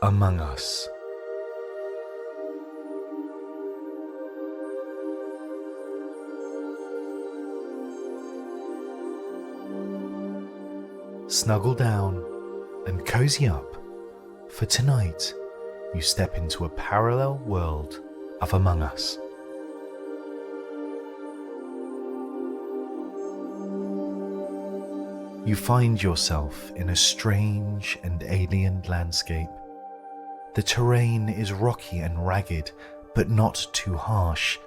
Among Us. Snuggle down and cozy up, for tonight you step into a parallel world of Among Us. You find yourself in a strange and alien landscape. The terrain is rocky and ragged, but not too harsh.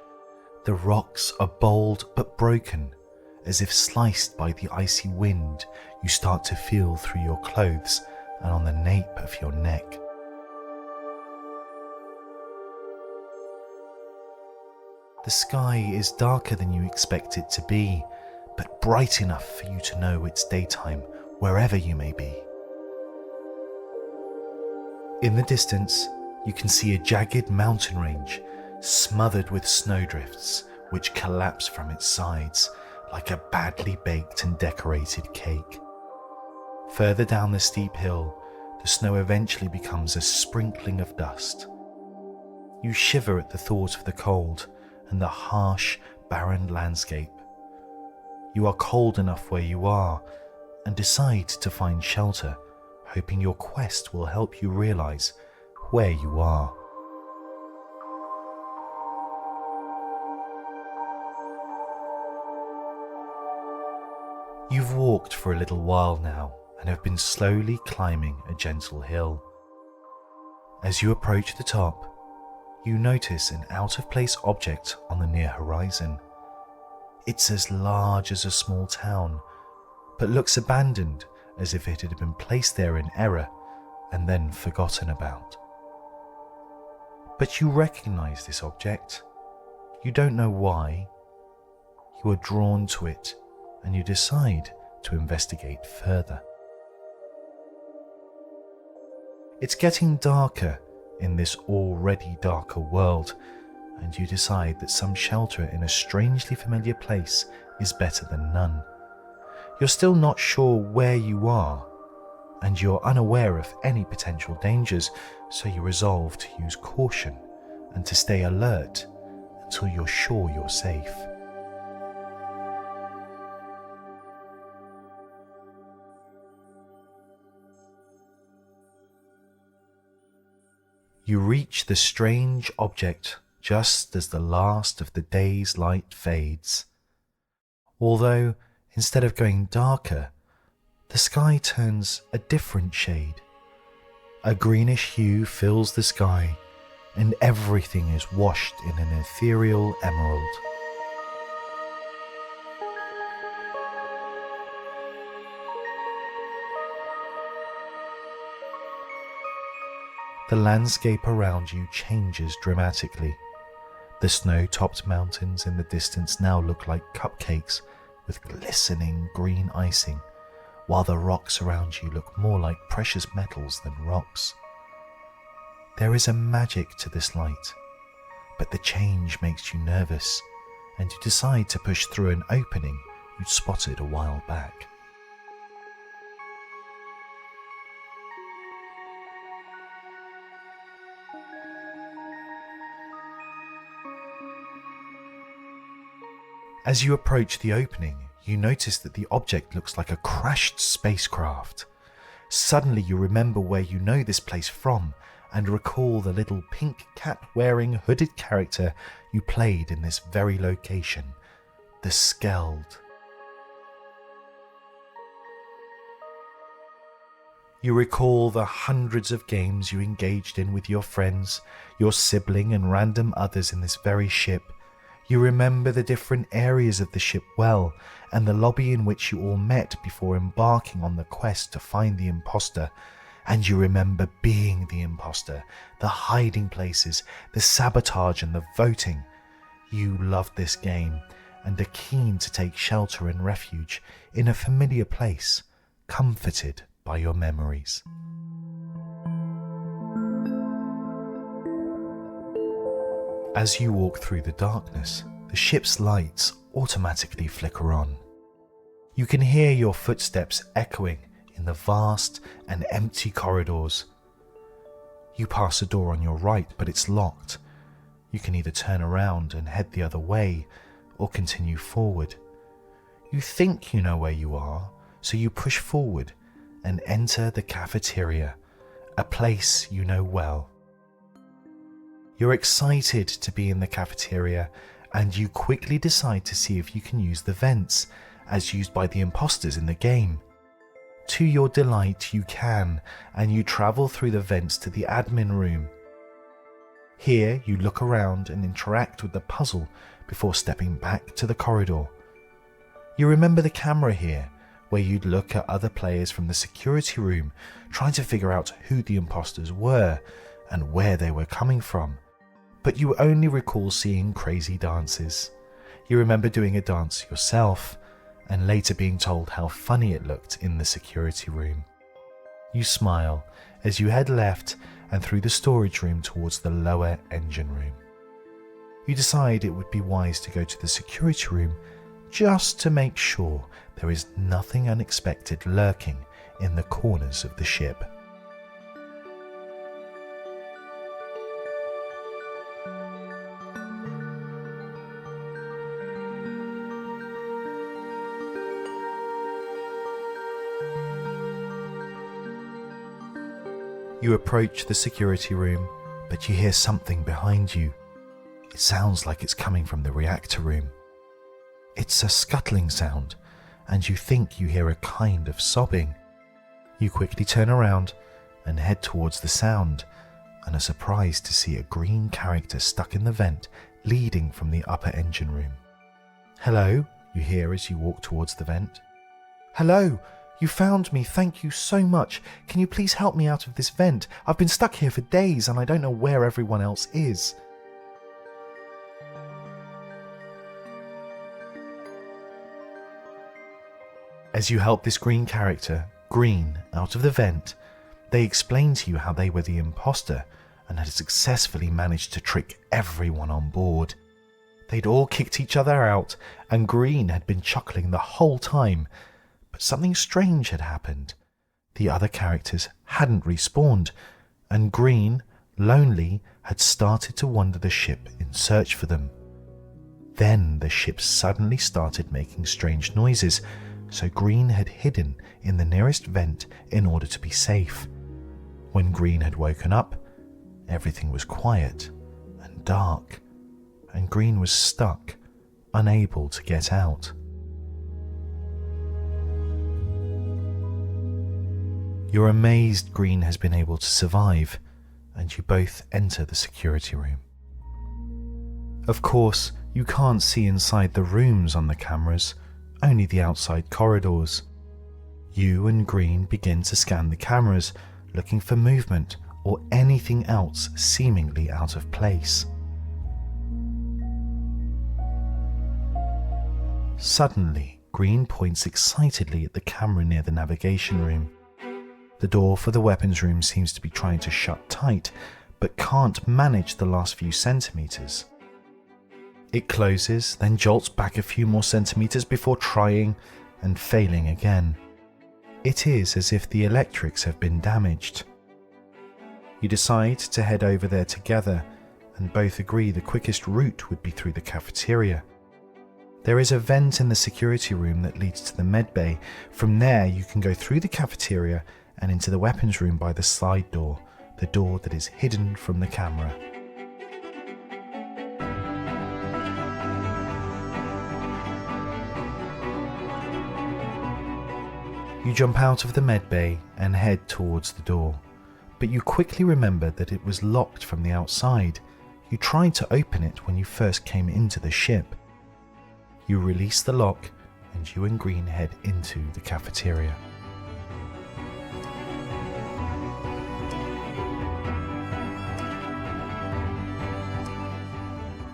The rocks are bold but broken, as if sliced by the icy wind you start to feel through your clothes and on the nape of your neck. The sky is darker than you expect it to be, but bright enough for you to know it's daytime wherever you may be. In the distance, you can see a jagged mountain range smothered with snowdrifts which collapse from its sides like a badly baked and decorated cake. Further down the steep hill, the snow eventually becomes a sprinkling of dust. You shiver at the thought of the cold and the harsh, barren landscape. You are cold enough where you are and decide to find shelter, hoping your quest will help you realize where you are. You've walked for a little while now and have been slowly climbing a gentle hill. As you approach the top, you notice an out-of-place object on the near horizon. It's as large as a small town, but looks abandoned, as if it had been placed there in error and then forgotten about. But you recognize this object. You don't know why. You are drawn to it, and you decide to investigate further. It's getting darker in this already darker world, and you decide that some shelter in a strangely familiar place is better than none. You're still not sure where you are, and you're unaware of any potential dangers, so you resolve to use caution and to stay alert until you're sure you're safe. You reach the strange object just as the last of the day's light fades. Although, instead of going darker, the sky turns a different shade. A greenish hue fills the sky, and everything is washed in an ethereal emerald. The landscape around you changes dramatically. The snow-topped mountains in the distance now look like cupcakes with glistening green icing, while the rocks around you look more like precious metals than rocks. There is a magic to this light, but the change makes you nervous, and you decide to push through an opening you'd spotted a while back. As you approach the opening, you notice that the object looks like a crashed spacecraft. Suddenly you remember where you know this place from and recall the little pink cat-wearing hooded character you played in this very location, the Skeld. You recall the hundreds of games you engaged in with your friends, your sibling and random others in this very ship. You remember the different areas of the ship well, and the lobby in which you all met before embarking on the quest to find the imposter. And you remember being the imposter, the hiding places, the sabotage and the voting. You loved this game and are keen to take shelter and refuge in a familiar place, comforted by your memories. As you walk through the darkness, the ship's lights automatically flicker on. You can hear your footsteps echoing in the vast and empty corridors. You pass a door on your right, but it's locked. You can either turn around and head the other way, or continue forward. You think you know where you are, so you push forward and enter the cafeteria, a place you know well. You're excited to be in the cafeteria, and you quickly decide to see if you can use the vents, as used by the imposters in the game. To your delight, you can, and you travel through the vents to the admin room. Here, you look around and interact with the puzzle before stepping back to the corridor. You remember the camera here, where you'd look at other players from the security room, trying to figure out who the imposters were and where they were coming from. But you only recall seeing crazy dances. You remember doing a dance yourself, and later being told how funny it looked in the security room. You smile as you head left and through the storage room towards the lower engine room. You decide it would be wise to go to the security room just to make sure there is nothing unexpected lurking in the corners of the ship. You approach the security room, but you hear something behind you. It sounds like it's coming from the reactor room. It's a scuttling sound, and you think you hear a kind of sobbing. You quickly turn around and head towards the sound, and are surprised to see a green character stuck in the vent leading from the upper engine room. "Hello," you hear as you walk towards the vent. "Hello! You found me, thank you so much. Can you please help me out of this vent? I've been stuck here for days and I don't know where everyone else is." As you help this green character, Green, out of the vent, they explain to you how they were the imposter and had successfully managed to trick everyone on board. They'd all kicked each other out and Green had been chuckling the whole time. But something strange had happened. The other characters hadn't respawned, and Green, lonely, had started to wander the ship in search for them. Then the ship suddenly started making strange noises, so Green had hidden in the nearest vent in order to be safe. When Green had woken up, everything was quiet and dark, and Green was stuck, unable to get out. You're amazed Green has been able to survive, and you both enter the security room. Of course, you can't see inside the rooms on the cameras, only the outside corridors. You and Green begin to scan the cameras, looking for movement or anything else seemingly out of place. Suddenly, Green points excitedly at the camera near the navigation room. The door for the weapons room seems to be trying to shut tight, but can't manage the last few centimeters. It closes, then jolts back a few more centimeters before trying and failing again. It is as if the electrics have been damaged. You decide to head over there together, and both agree the quickest route would be through the cafeteria. There is a vent in the security room that leads to the medbay. From there you can go through the cafeteria and into the weapons room by the side door, the door that is hidden from the camera. You jump out of the medbay and head towards the door, but you quickly remember that it was locked from the outside. You tried to open it when you first came into the ship. You release the lock and you and Green head into the cafeteria.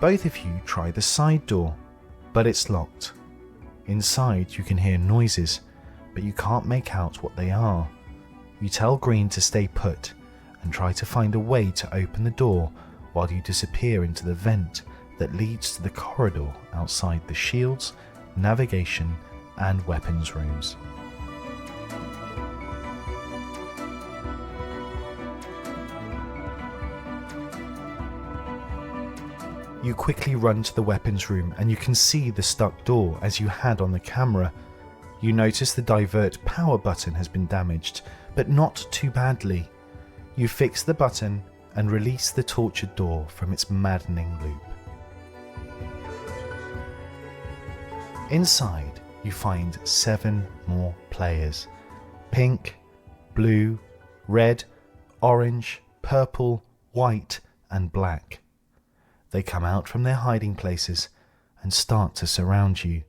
Both of you try the side door, but it's locked. Inside you can hear noises, but you can't make out what they are. You tell Green to stay put and try to find a way to open the door while you disappear into the vent that leads to the corridor outside the shields, navigation and weapons rooms. You quickly run to the weapons room and you can see the stuck door as you had on the camera. You notice the divert power button has been damaged, but not too badly. You fix the button and release the tortured door from its maddening loop. Inside, you find 7 more players. Pink, blue, red, orange, purple, white, and black. They come out from their hiding places and start to surround you.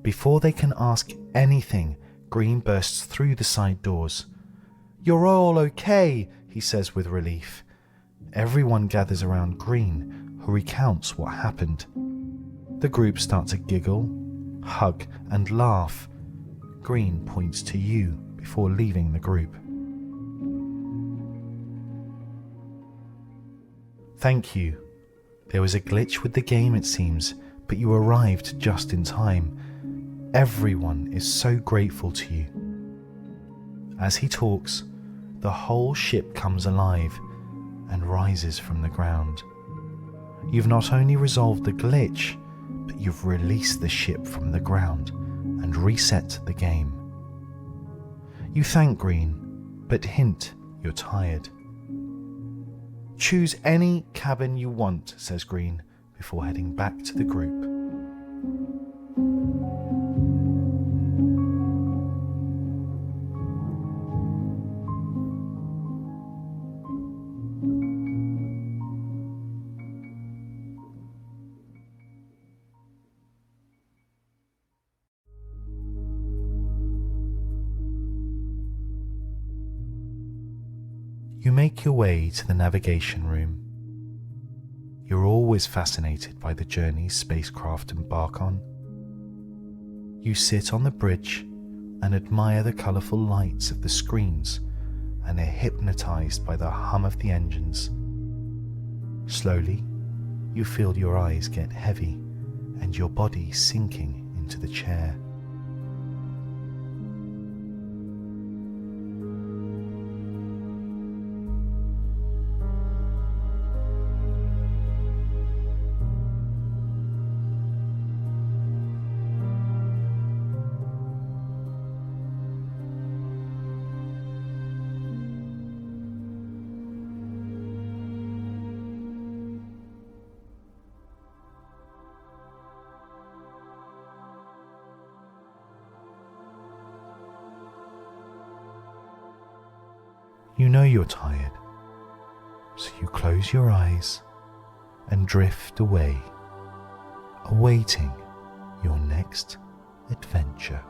Before they can ask anything, Green bursts through the side doors. "You're all okay," he says with relief. Everyone gathers around Green, who recounts what happened. The group start to giggle, hug, and laugh. Green points to you before leaving the group. "Thank you. There was a glitch with the game, it seems, but you arrived just in time. Everyone is so grateful to you." As he talks, the whole ship comes alive and rises from the ground. You've not only resolved the glitch, but you've released the ship from the ground and reset the game. You thank Green, but hint you're tired. "Choose any cabin you want," says Green, before heading back to the group. You make your way to the navigation room. You're always fascinated by the journeys spacecraft embark on. You sit on the bridge and admire the colourful lights of the screens and are hypnotised by the hum of the engines. Slowly, you feel your eyes get heavy and your body sinking into the chair. You know you're tired, so you close your eyes and drift away, awaiting your next adventure.